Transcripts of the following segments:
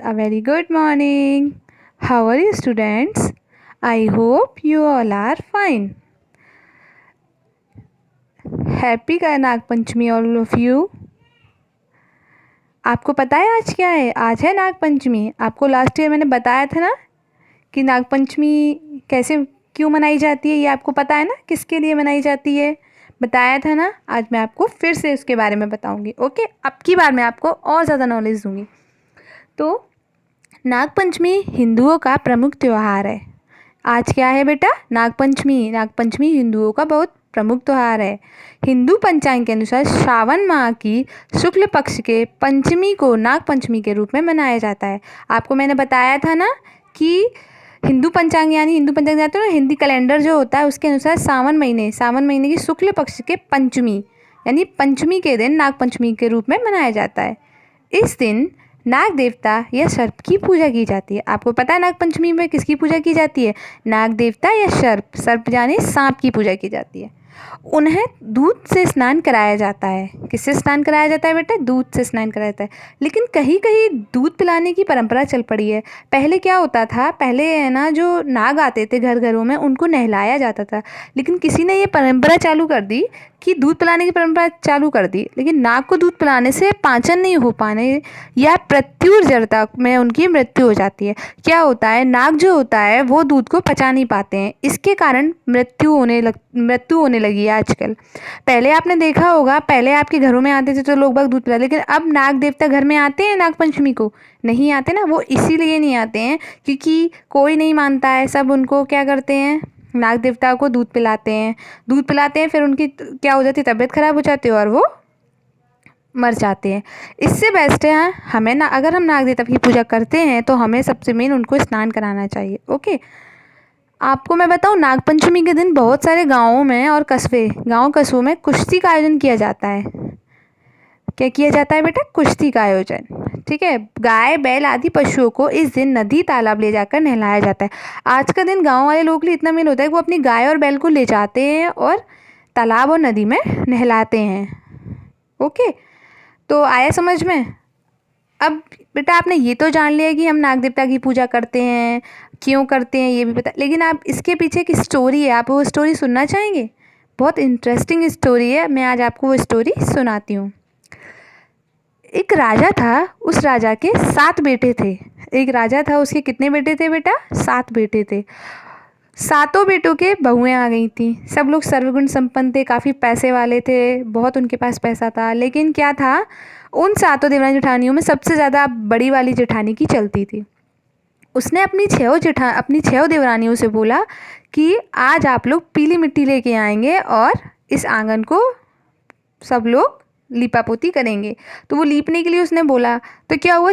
A very good morning. How are you, students? I hope you all are fine. Happy Nag Panchami all of you. आपको पता है आज क्या है? आज है नाग पंचमी। आपको लास्ट ईयर मैंने बताया था ना कि नाग पंचमी कैसे क्यों मनाई जाती है, ये आपको पता है ना, किसके लिए मनाई जाती है, बताया था ना। आज मैं आपको फिर से उसके बारे में बताऊंगी। ओके, अब की बार मैं आपको और ज़्यादा नॉलेज दूंगी। तो नागपंचमी हिंदुओं का प्रमुख त्यौहार है। आज क्या है बेटा? नागपंचमी। नागपंचमी हिंदुओं का बहुत प्रमुख त्यौहार है। हिंदू पंचांग के अनुसार श्रावण माह की शुक्ल पक्ष के पंचमी को नागपंचमी के रूप में मनाया जाता है। आपको मैंने बताया था ना कि हिंदू पंचांग जानते हो ना, हिंदी कैलेंडर जो होता है उसके अनुसार सावन महीने की शुक्ल पक्ष के पंचमी यानी पंचमी के दिन नागपंचमी के रूप में मनाया जाता है। इस दिन नाग देवता या सर्प की पूजा की जाती है। आपको पता है नाग पंचमी में किसकी पूजा की जाती है? नाग देवता या सर्प यानी सांप की पूजा की जाती है। उन्हें दूध से स्नान कराया जाता है। किससे स्नान कराया जाता है बेटा? दूध से स्नान कराया जाता है। लेकिन कहीं कहीं दूध पिलाने की परंपरा चल पड़ी है। पहले क्या होता था, पहले है ना, जो नाग आते थे घर घरों में उनको नहलाया जाता था। लेकिन किसी ने ये परंपरा चालू कर दी कि दूध पिलाने की परंपरा चालू कर दी। लेकिन नाग को दूध पिलाने से पाचन नहीं हो पाने या प्रत्युर्जरता में उनकी मृत्यु हो जाती है। क्या होता है, नाग जो होता है वो दूध को पचा नहीं पाते हैं, इसके कारण मृत्यु होने लगी है आजकल। पहले आपने देखा होगा, पहले आपके घरों में आते थे तो लोग बाग दूध पिला, लेकिन अब नाग देवता घर में आते हैं नाग पंचमी को? नहीं आते ना। वो इसीलिए नहीं आते हैं क्योंकि कोई नहीं मानता है। सब उनको क्या करते हैं, नाग देवता को दूध पिलाते हैं, फिर उनकी क्या हो जाती है, तबीयत खराब हो जाती है और वो मर जाते हैं। इससे बेस्ट है हमें ना, अगर हम नाग देवता की पूजा करते हैं तो हमें सबसे मेन उनको स्नान कराना चाहिए। ओके, आपको मैं बताऊं, नागपंचमी के दिन बहुत सारे गांवों में और गांव कस्बों में कुश्ती का आयोजन किया जाता है। क्या किया जाता है बेटा? कुश्ती का आयोजन। ठीक है। गाय बैल आदि पशुओं को इस दिन नदी तालाब ले जाकर नहलाया जाता है। आज का दिन गांव वाले लोगों के लिए इतना मेन होता है कि वो अपनी गाय और बैल को ले जाते हैं और तालाब और नदी में नहलाते हैं। ओके, तो आया समझ में? अब बेटा आपने ये तो जान लिया कि हम नाग देवता की पूजा करते हैं, क्यों करते हैं ये भी पता, लेकिन आप इसके पीछे की स्टोरी है, आप वो स्टोरी सुनना चाहेंगे? बहुत इंटरेस्टिंग स्टोरी है, मैं आज आपको वो स्टोरी सुनाती हूँ। एक राजा था, उस राजा के 7 बेटे थे। एक राजा था, उसके कितने बेटे थे बेटा? 7 बेटे थे। सातों बेटों के बहुएं आ गई थी। सब लोग सर्वगुण संपन्न थे, काफ़ी पैसे वाले थे, बहुत उनके पास पैसा था। लेकिन क्या था, उन सातों देवरानी जेठानियों में सबसे ज़्यादा बड़ी वाली जेठानी की चलती थी। उसने अपनी छह देवरानियों से बोला कि आज आप लोग पीली मिट्टी लेके आएंगे और इस आंगन को सब लोग लीपापोती करेंगे। तो वो लीपने के लिए उसने बोला, तो क्या हुआ,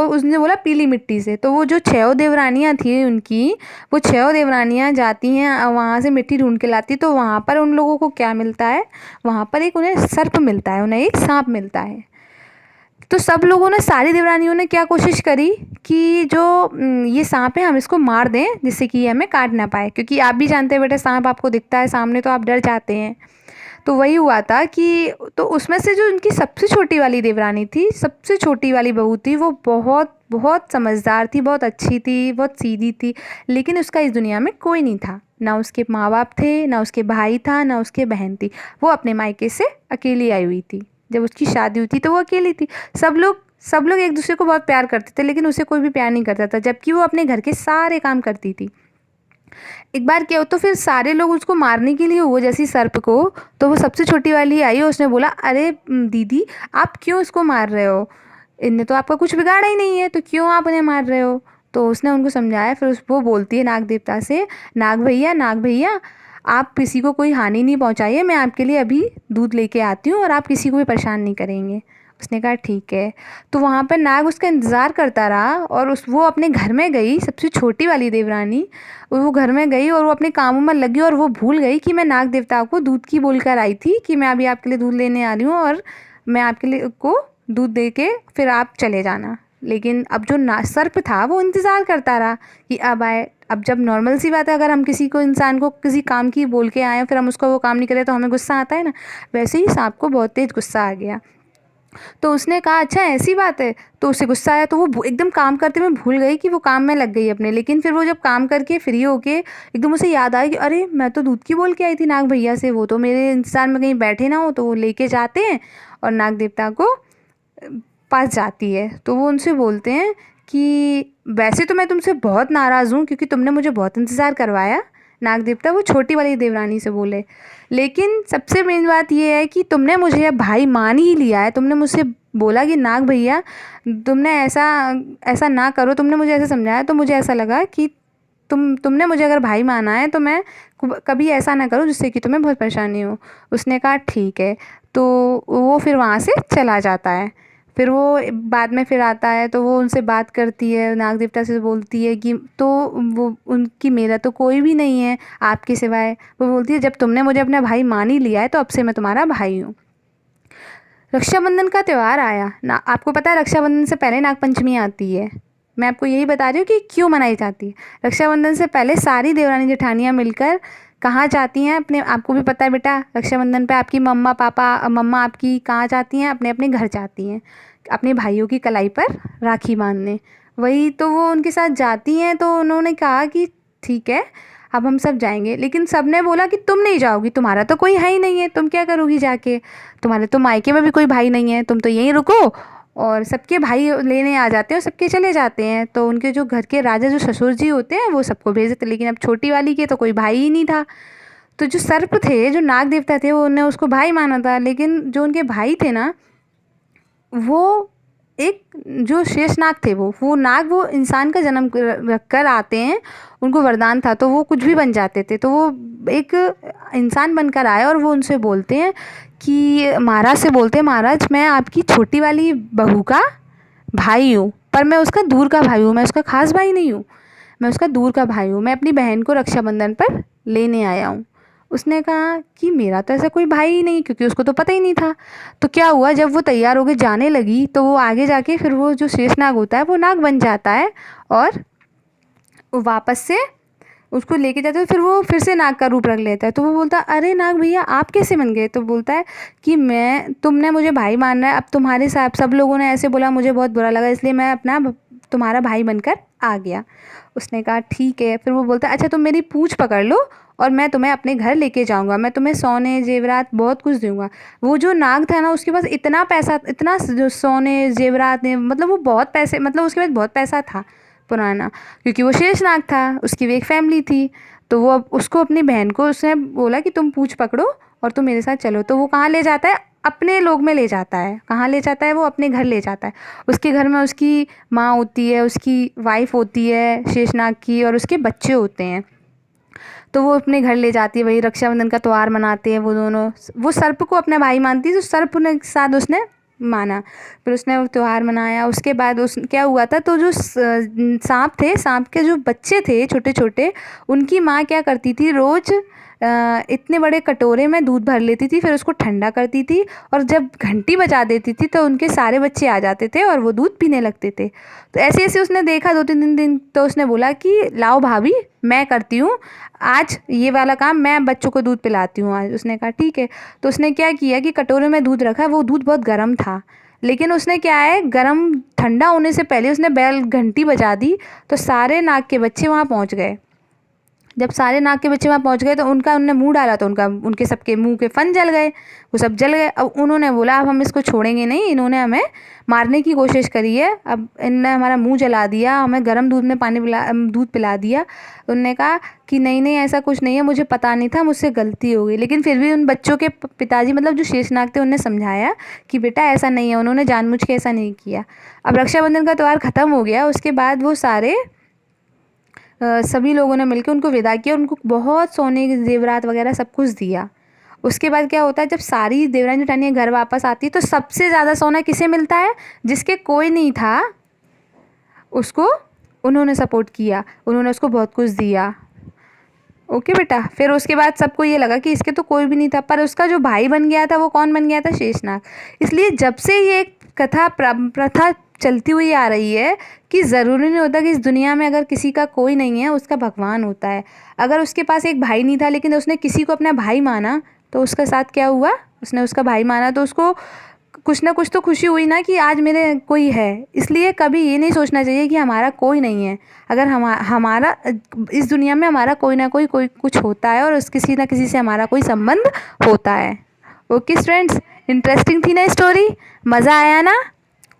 उसने बोला पीली मिट्टी से। तो वो जो 6 देवरानियाँ थी उनकी, वो 6 देवरानियाँ जाती हैं वहाँ से मिट्टी ढूंढ के लाती। तो वहाँ पर उन लोगों को क्या मिलता है, वहाँ पर एक उन्हें सर्प मिलता है, उन्हें एक सांप मिलता है। तो सब लोगों ने, सारी देवरानियों ने क्या कोशिश करी कि जो ये सांप है हम इसको मार दें जिससे कि ये हमें काट ना पाए, क्योंकि आप भी जानते हैं बेटा, सांप आपको दिखता है सामने तो आप डर जाते हैं। तो वही हुआ था कि तो उसमें से जो उनकी सबसे छोटी वाली देवरानी थी, सबसे छोटी वाली बहू थी, वो बहुत बहुत समझदार थी, बहुत अच्छी थी, बहुत सीधी थी। लेकिन उसका इस दुनिया में कोई नहीं था, ना उसके माँ बाप थे, ना उसके भाई था, ना उसके बहन थी। वो अपने मायके से अकेली आई हुई थी। जब उसकी शादी हुई थी तो वो अकेली थी। सब लोग एक दूसरे को बहुत प्यार करते थे, लेकिन उसे कोई भी प्यार नहीं करता था, जबकि वो अपने घर के सारे काम करती थी। एक बार क्या हो, तो फिर सारे लोग उसको मारने के लिए हुए, जैसी सर्प को। तो वो सबसे छोटी वाली आई और उसने बोला, अरे दीदी आप क्यों इसको मार रहे हो, इनने तो आपका कुछ बिगाड़ा ही नहीं है, तो क्यों आप इन्हें मार रहे हो? तो उसने उनको समझाया। फिर वो बोलती है नाग देवता से, नाग भैया आप किसी को कोई हानि नहीं पहुंचाइए, मैं आपके लिए अभी दूध लेके आती हूँ और आप किसी को भी परेशान नहीं करेंगे। उसने कहा ठीक है। तो वहाँ पर नाग उसका इंतज़ार करता रहा और वो अपने घर में गई, सबसे छोटी वाली देवरानी वो घर में गई और वो अपने कामों में लगी और वो भूल गई कि मैं नाग देवता को दूध की बोल कर आई थी कि मैं अभी आपके लिए दूध लेने आ रही हूँ और मैं आपके लिए को दूध दे के फिर आप चले जाना। लेकिन अब जो सर्प था वो इंतज़ार करता रहा कि अब आए। अब जब नॉर्मल सी बात है, अगर हम किसी को, इंसान को किसी काम की बोल के आए फिर हम उसको वो काम नहीं करें तो हमें गुस्सा आता है ना, वैसे ही सांप को बहुत तेज़ गुस्सा आ गया। तो उसने कहा अच्छा ऐसी बात है। तो उसे गुस्सा आया, तो वो एकदम काम करते में भूल गई कि वो काम में लग गई अपने। लेकिन फिर वो जब काम करके फ्री होके एकदम उसे याद आया कि अरे मैं तो दूध की बोल के आई थी नाग भैया से, वो तो मेरे इंतज़ार में कहीं बैठे ना हो, तो वो लेके जाते हैं और नाग देवता को पास जाती है। तो वो उनसे बोलते हैं कि वैसे तो मैं तुमसे बहुत नाराज़ हूँ क्योंकि तुमने मुझे बहुत इंतज़ार करवाया। नाग देवता वो छोटी वाली देवरानी से बोले, लेकिन सबसे मेन बात ये है कि तुमने मुझे अब भाई मान ही लिया है। तुमने मुझसे बोला कि नाग भैया तुमने ऐसा ऐसा ना करो, तुमने मुझे ऐसे समझाया, तो मुझे ऐसा लगा कि तुमने मुझे अगर भाई माना है तो मैं कभी ऐसा ना करूँ जिससे कि तुम्हें बहुत परेशानी हो। उसने कहा ठीक है। तो वो फिर वहाँ से चला जाता है। फिर वो बाद में फिर आता है, तो वो उनसे बात करती है, नाग देवता से बोलती है कि तो वो उनकी मेरा तो कोई भी नहीं है आपके सिवाय। वो बोलती है जब तुमने मुझे अपना भाई मान ही लिया है तो अब से मैं तुम्हारा भाई हूँ। रक्षाबंधन का त्यौहार आया ना, आपको पता है रक्षाबंधन से पहले नागपंचमी आती है। मैं आपको यही बता रही हूँ कि क्यों मनाई जाती है। रक्षाबंधन से पहले सारी देवरानी जेठानियाँ मिलकर कहाँ जाती हैं अपने, आपको भी पता है बेटा, रक्षाबंधन पे आपकी मम्मा आपकी कहाँ जाती हैं, अपने अपने घर जाती हैं अपने भाइयों की कलाई पर राखी बांधने। वही तो वो उनके साथ जाती हैं। तो उन्होंने कहा कि ठीक है अब हम सब जाएंगे, लेकिन सब ने बोला कि तुम नहीं जाओगी, तुम्हारा तो कोई है ही नहीं है, तुम क्या करोगी जाके, तुम्हारे तो मायके में भी कोई भाई नहीं है, तुम तो यहीं रुको। और सबके भाई लेने आ जाते हैं और सबके चले जाते हैं। तो उनके जो घर के राजा जो ससुर जी होते हैं वो सबको भेज देते, लेकिन अब छोटी वाली के तो कोई भाई ही नहीं था। तो जो सर्प थे, जो नाग देवता थे, वो उन्हें उसको भाई माना था, लेकिन जो उनके भाई थे ना, वो एक जो शेषनाग थे, वो नाग वो इंसान का जन्म रख कर आते हैं। उनको वरदान था तो वो कुछ भी बन जाते थे। तो वो एक इंसान बनकर आए और वो उनसे बोलते हैं कि महाराज से बोलते हैं महाराज मैं आपकी छोटी वाली बहू का भाई हूँ, पर मैं उसका दूर का भाई हूँ, मैं उसका खास भाई नहीं हूँ, मैं उसका दूर का भाई हूँ। मैं अपनी बहन को रक्षाबंधन पर लेने आया हूँ। उसने कहा कि मेरा तो ऐसा कोई भाई ही नहीं, क्योंकि उसको तो पता ही नहीं था। तो क्या हुआ, जब वो तैयार होकर जाने लगी तो वो आगे जाके फिर वो जो शेषनाग होता है वो नाग बन जाता है और वो वापस से उसको लेके जाते हैं। फिर वो फिर से नाग का रूप रख लेता है। तो वो बोलता है अरे नाग भैया आप कैसे बन गए। तो बोलता है कि मैं, तुमने मुझे भाई मानना है, अब तुम्हारे साथ सब लोगों ने ऐसे बोला, मुझे बहुत बुरा लगा, इसलिए मैं अपना तुम्हारा भाई बनकर आ गया। उसने कहा ठीक है। फिर वो बोलता है अच्छा तुम मेरी पूँछ पकड़ लो और मैं तुम्हें अपने घर लेके जाऊंगा, मैं तुम्हें सोने जेवरात बहुत कुछ दूंगा। वो जो नाग था ना उसके पास इतना पैसा, इतना जो सोने जेवरात ने, मतलब वो बहुत पैसे, मतलब उसके पास बहुत पैसा था पुराना, क्योंकि वो शेषनाग था, उसकी भी एक फैमिली थी। तो वो अब उसको अपनी बहन को उसने बोला कि तुम पूँछ पकड़ो और तुम मेरे साथ चलो। तो वो कहाँ ले जाता है, अपने लोग में ले जाता है। कहाँ ले जाता है, वो अपने घर ले जाता है। उसके घर में उसकी माँ होती है, उसकी वाइफ होती है शेषनाग की, और उसके बच्चे होते हैं। तो वो अपने घर ले जाती है, वही रक्षाबंधन का त्यौहार मनाते हैं वो दोनों। वो सर्प को अपना भाई मानती है, तो सर्प ने साथ उसने माना, फिर उसने वो त्यौहार मनाया। उसके बाद उस क्या हुआ था, तो जो सांप थे, सांप के जो बच्चे थे छोटे छोटे, उनकी माँ क्या करती थी, रोज़ इतने बड़े कटोरे में दूध भर लेती थी, फिर उसको ठंडा करती थी, और जब घंटी बजा देती थी तो उनके सारे बच्चे आ जाते थे और वो दूध पीने लगते थे। तो ऐसे ऐसे उसने देखा 2-3 दिन, तो उसने बोला कि लाओ भाभी मैं करती हूँ आज ये वाला काम, मैं बच्चों को दूध पिलाती हूँ आज। उसने कहा ठीक है। तो उसने क्या किया कि कटोरे में दूध रखा, वो दूध बहुत गर्म था, लेकिन उसने क्या है, गर्म ठंडा होने से पहले उसने बैल घंटी बजा दी। तो सारे नाग के बच्चे वहाँ पहुँच गए। जब सारे नाग के बच्चे वहाँ पहुँच गए तो उनने मुंह डाला, तो उनके सबके मुंह के फन जल गए, वो सब जल गए। अब उन्होंने बोला अब हम इसको छोड़ेंगे नहीं, इन्होंने हमें मारने की कोशिश करी है, अब इनने हमारा मुंह जला दिया, हमें गर्म दूध में दूध पिला दिया। उनने कहा कि नहीं नहीं ऐसा कुछ नहीं है, मुझे पता नहीं था, मुझसे गलती हो गई। लेकिन फिर भी उन बच्चों के पिताजी, मतलब जो शेषनाग थे, उन्हें समझाया कि बेटा ऐसा नहीं है, उन्होंने जानबूझ के ऐसा नहीं किया। अब रक्षाबंधन का त्यौहार ख़त्म हो गया। उसके बाद वो सारे सभी लोगों ने मिलकर उनको विदा किया, उनको बहुत सोने के जेवरात वगैरह सब कुछ दिया। उसके बाद क्या होता है, जब सारी देवरानी जेठानियाँ घर वापस आती है तो सबसे ज़्यादा सोना किसे मिलता है, जिसके कोई नहीं था उसको उन्होंने सपोर्ट किया, उन्होंने उसको बहुत कुछ दिया। ओके बेटा। फिर उसके बाद सबको ये लगा कि इसके तो कोई भी नहीं था, पर उसका जो भाई बन गया था वो कौन बन गया था, शेषनाग। इसलिए जब से ये कथा प्रथा चलती हुई आ रही है कि ज़रूरी नहीं होता कि इस दुनिया में अगर किसी का कोई नहीं है उसका भगवान होता है। अगर उसके पास एक भाई नहीं था लेकिन उसने किसी को अपना भाई माना, तो उसके साथ क्या हुआ, उसने उसका भाई माना तो उसको कुछ ना कुछ तो खुशी हुई ना कि आज मेरे कोई है। इसलिए कभी ये नहीं सोचना चाहिए कि हमारा कोई नहीं है। अगर हमारा इस दुनिया में हमारा कोई ना कोई कुछ होता है और उस किसी ना किसी से हमारा कोई संबंध होता है। ओके फ्रेंड्स, इंटरेस्टिंग थी ना स्टोरी, मज़ा आया ना?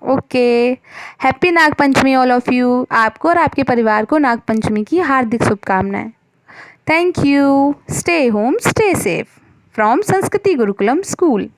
Okay, happy Nag Panchami all of you. आपको और आपके परिवार को नाग पंचमी की हार्दिक शुभकामनाएं। Thank you. Stay home, stay safe from संस्कृति गुरुकुलम स्कूल।